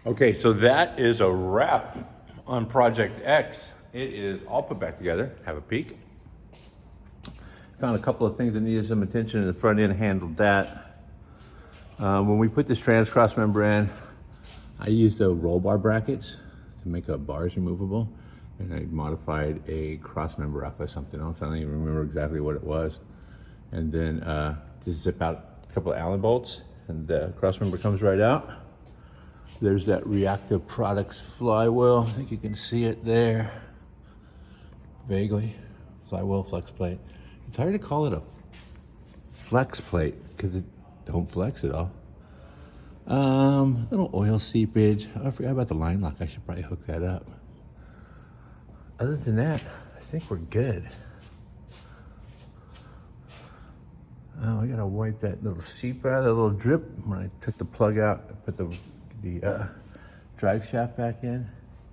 Okay, so that is a wrap on Project X. It is all put back together. Have a peek. Found a couple of things that needed some attention in the front end, handled that. When we put this trans cross member in, I used the roll bar brackets to make the bars removable, and I modified a cross member off of something else. I don't even remember exactly what it was. And then just zip out a couple of Allen bolts, and the cross member comes right out. There's that Reactive Products flywheel. I think you can see it there, vaguely. Flywheel, flex plate. It's hard to call it a flex plate because it don't flex at all. Little oil seepage. I forgot about the line lock. I should probably hook that up. Other than that, I think we're good. Oh, I gotta wipe that little seep out, that little drip. When I took the plug out, I put the drive shaft back in.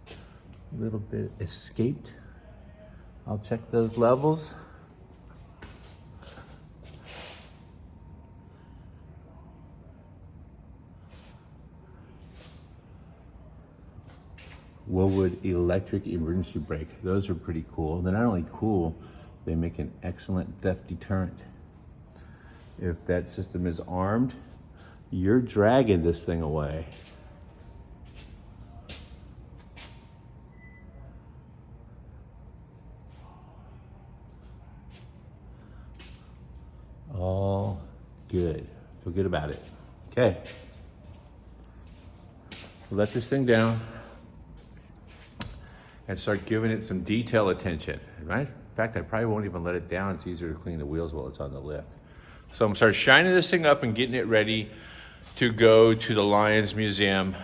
A little bit escaped. I'll check those levels. Woolwood electric emergency brake. Those are pretty cool. They're not only cool, they make an excellent theft deterrent. If that system is armed, you're dragging this thing away. All good. Feel good about it. Okay. Let this thing down and start giving it some detail attention, right? In fact, I probably won't even let it down. It's easier to clean the wheels while it's on the lift. So I'm gonna start shining this thing up and getting it ready to go to the Lions Museum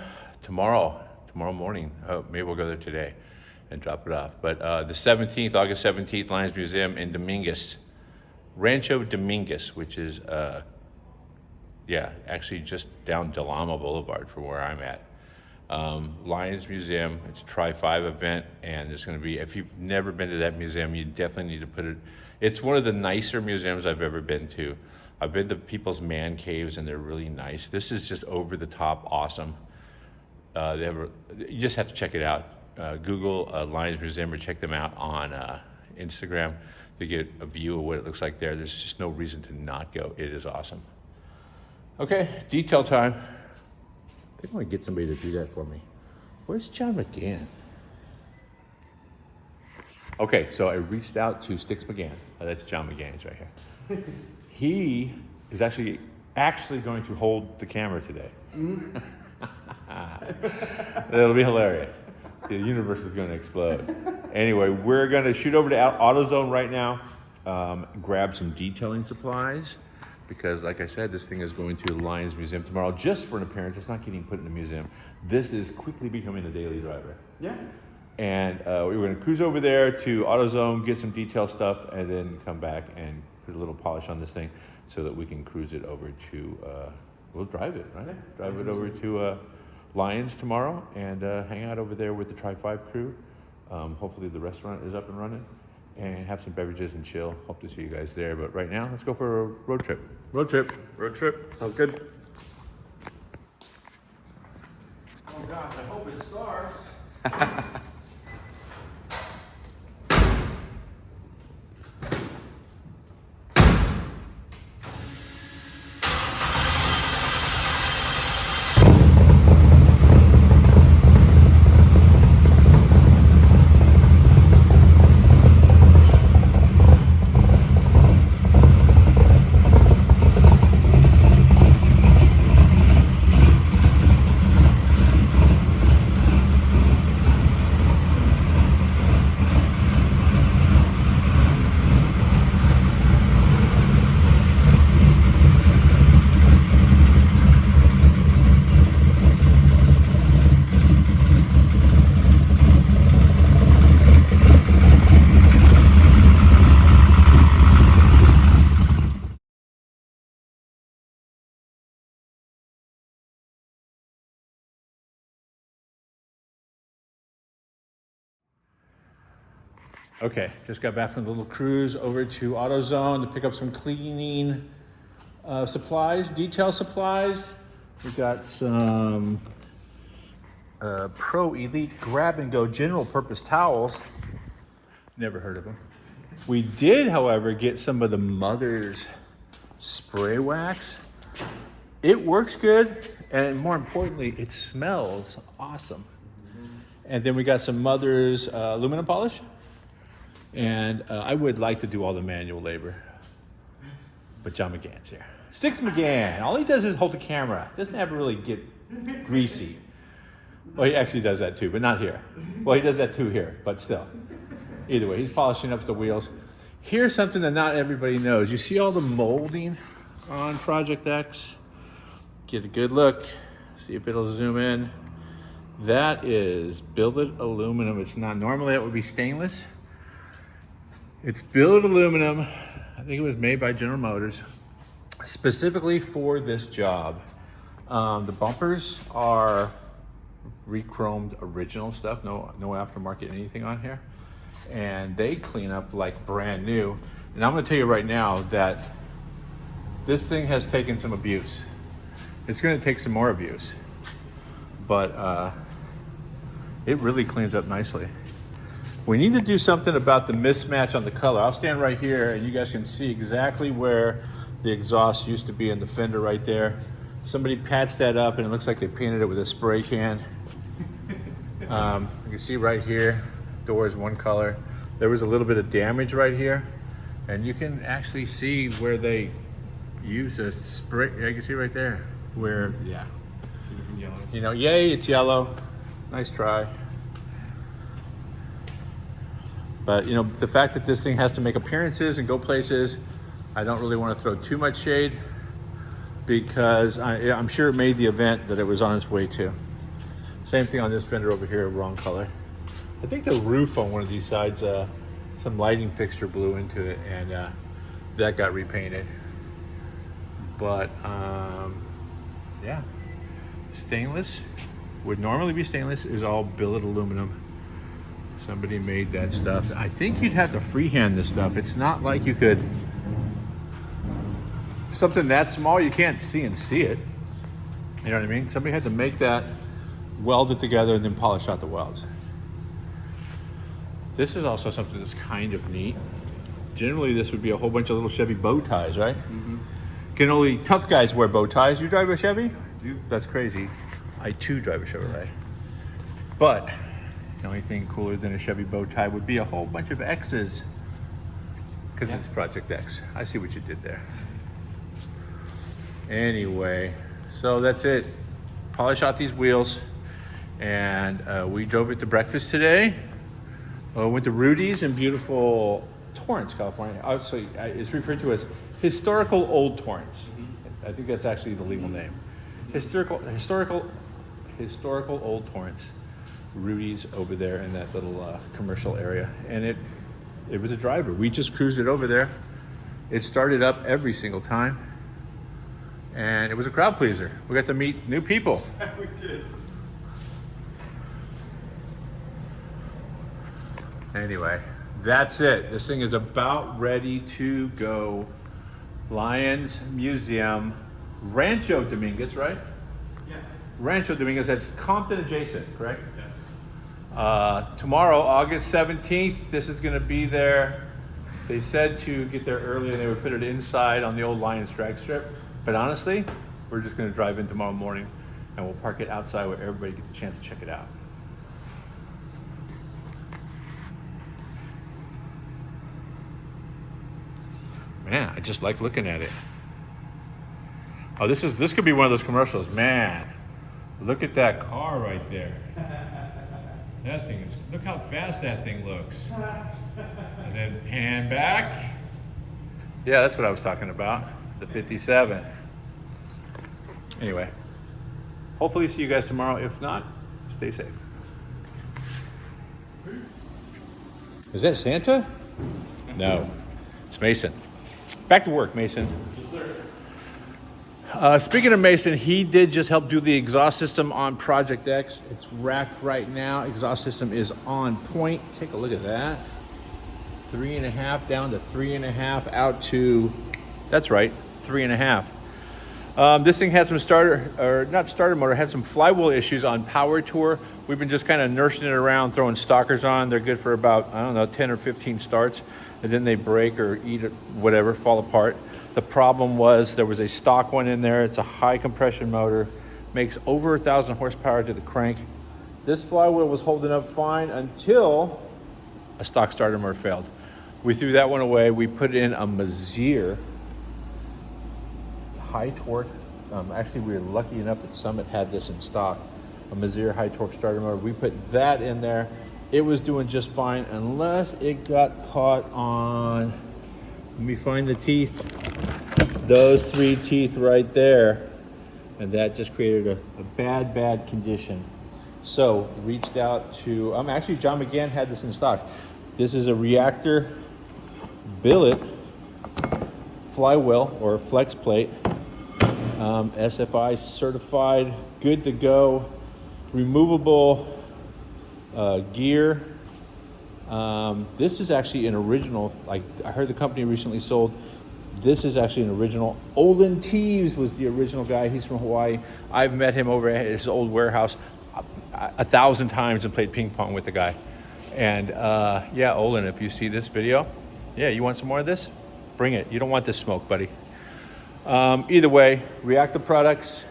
tomorrow morning. Oh, maybe we'll go there today and drop it off. But the 17th, August 17th, Lions Museum in Dominguez, Rancho Dominguez, which is, actually just down Delama Boulevard from where I'm at. Lions Museum, it's a Tri-5 event, and there's gonna be, if you've never been to that museum, you definitely need to put it, it's one of the nicer museums I've ever been to. I've been to people's man caves and they're really nice. This is just over the top awesome. You just have to check it out. Google Lions Museum or check them out on Instagram to get a view of what it looks like there. There's just no reason to not go. It is awesome. Okay, detail time. I think I want to get somebody to do that for me. Where's John McGann? Okay, so I reached out to Sticks McGann. That's John McGann, he's right here. He is actually going to hold the camera today. It'll be hilarious. The universe is going to explode. Anyway, we're going to shoot over to AutoZone right now, grab some detailing supplies, because like I said, this thing is going to the Lions Museum tomorrow just for an appearance. It's not getting put in the museum. This is quickly becoming a daily driver. Yeah. And we were going to cruise over there to AutoZone, get some detail stuff, and then come back and put a little polish on this thing so that we can cruise it over to, we'll drive it, right? Yeah. Drive it over to Lions tomorrow and hang out over there with the Tri-5 crew. Hopefully the restaurant is up and running, and have some beverages and chill. Hope to see you guys there. But right now, let's go for a road trip. Road trip. Sounds good. Oh gosh, I hope it starts. Okay, just got back from the little cruise over to AutoZone to pick up some cleaning supplies, detail supplies. We got some Pro Elite Grab and Go general purpose towels. Never heard of them. We did, however, get some of the Mother's spray wax. It works good, and more importantly, it smells awesome. And then we got some Mother's aluminum polish. And I would like to do all the manual labor, but John McGann's here. Six McGann, all he does is hold the camera. Doesn't ever really get greasy. Well, he actually does that too, but not here. Well, he does that too here, but still. Either way, he's polishing up the wheels. Here's something that not everybody knows. You see all the molding on Project X? Get a good look, see if it'll zoom in. That is billet aluminum. It's not, normally it would be stainless. It's billet aluminum. I think it was made by General Motors specifically for this job. The bumpers are re-chromed original stuff, no aftermarket anything on here. And they clean up like brand new. And I'm gonna tell you right now that this thing has taken some abuse. It's gonna take some more abuse, but it really cleans up nicely. We need to do something about the mismatch on the color. I'll stand right here and you guys can see exactly where the exhaust used to be in the fender right there. Somebody patched that up and it looks like they painted it with a spray can. You can see right here, door is one color. There was a little bit of damage right here, and you can actually see where they used a spray. Yeah, you can see right there where, yeah. You know, yay, it's yellow. Nice try. But, you know, the fact that this thing has to make appearances and go places, I don't really want to throw too much shade because I'm sure it made the event that it was on its way to. Same thing on this fender over here, wrong color. I think the roof on one of these sides, some lighting fixture blew into it and that got repainted. But, yeah, stainless, would normally be stainless, is all billet aluminum. Somebody made that stuff. I think you'd have to freehand this stuff. It's not like you could, something that small, you can't see it. You know what I mean? Somebody had to make that, weld it together, and then polish out the welds. This is also something that's kind of neat. Generally, this would be a whole bunch of little Chevy bow ties, right? Mm-hmm. Can only tough guys wear bow ties. You drive a Chevy? I do. That's crazy. I too drive a Chevrolet. But the only thing cooler than a Chevy bow tie would be a whole bunch of X's, because it's Project X. I see what you did there. Anyway, so that's it. Polish out these wheels, and we drove it to breakfast today. Went to Rudy's in beautiful Torrance, California. Also, it's referred to as Historical Old Torrance. I think that's actually the legal name. Historical Old Torrance. Rudy's over there in that little commercial area, and it was a driver. We just cruised it over there. It started up every single time, and it was a crowd pleaser. We got to meet new people. We did. Anyway, that's it. This thing is about ready to go. Lions Museum, Rancho Dominguez, right? Yeah. Rancho Dominguez, that's Compton adjacent, correct? Yes. Tomorrow, August 17th, this is gonna be there. They said to get there early and they would put it inside on the old Lions drag strip. But honestly, we're just gonna drive in tomorrow morning and we'll park it outside where everybody gets a chance to check it out. Man, I just like looking at it. Oh, this could be one of those commercials. Man, look at that car right there. That thing is, look how fast that thing looks. And then pan back. Yeah, that's what I was talking about. The 57. Anyway, hopefully see you guys tomorrow. If not, stay safe. Is that Santa? No, it's Mason. Back to work, Mason. Yes, sir. Speaking of Mason, he did just help do the exhaust system on Project X. It's racked right now. Exhaust system is on point. Take a look at that. 3.5 down to 3.5 out to, that's right, 3.5. This thing had some starter motor, had some flywheel issues on Power Tour. We've been just kind of nursing it around, throwing stockers on. They're good for about, I don't know, 10 or 15 starts, and then they break or eat it, whatever, fall apart. The problem was there was a stock one in there. It's a high compression motor, makes over 1,000 horsepower to the crank. This flywheel was holding up fine until a stock starter motor failed. We threw that one away. We put in a Mazier high torque. Actually, we were lucky enough that Summit had this in stock, a Mazier high torque starter motor. We put that in there. It was doing just fine unless it got caught on, let me find the teeth, those 3 teeth right there. And that just created a bad condition. So reached out to, actually John McGann had this in stock. This is a reactor billet flywheel or Flexplate, SFI certified, good to go, removable gear. This is actually an original, like I heard the company recently sold. This is actually an original. Olin Teves was the original guy. He's from Hawaii. I've met him over at his old warehouse 1,000 times and played ping pong with the guy. And yeah, Olin, if you see this video, yeah, you want some more of this? Bring it. You don't want this smoke, buddy. Either way, Reactor Products,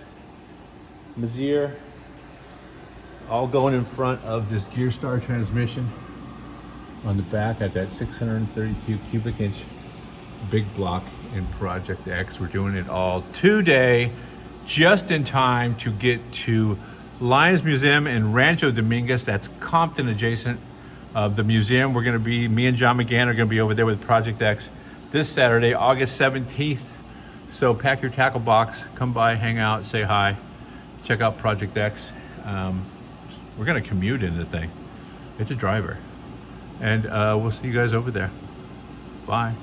Mazier, all going in front of this Gear Star transmission on the back at that 632 cubic inch big block in Project X. We're doing it all today, just in time to get to Lions Museum in Rancho Dominguez. That's Compton adjacent. The museum, me and John McGann are gonna be over there with Project X this Saturday, August 17th. So pack your tackle box, come by, hang out, say hi, check out Project X. We're gonna commute in the thing. It's a driver. And we'll see you guys over there. Bye.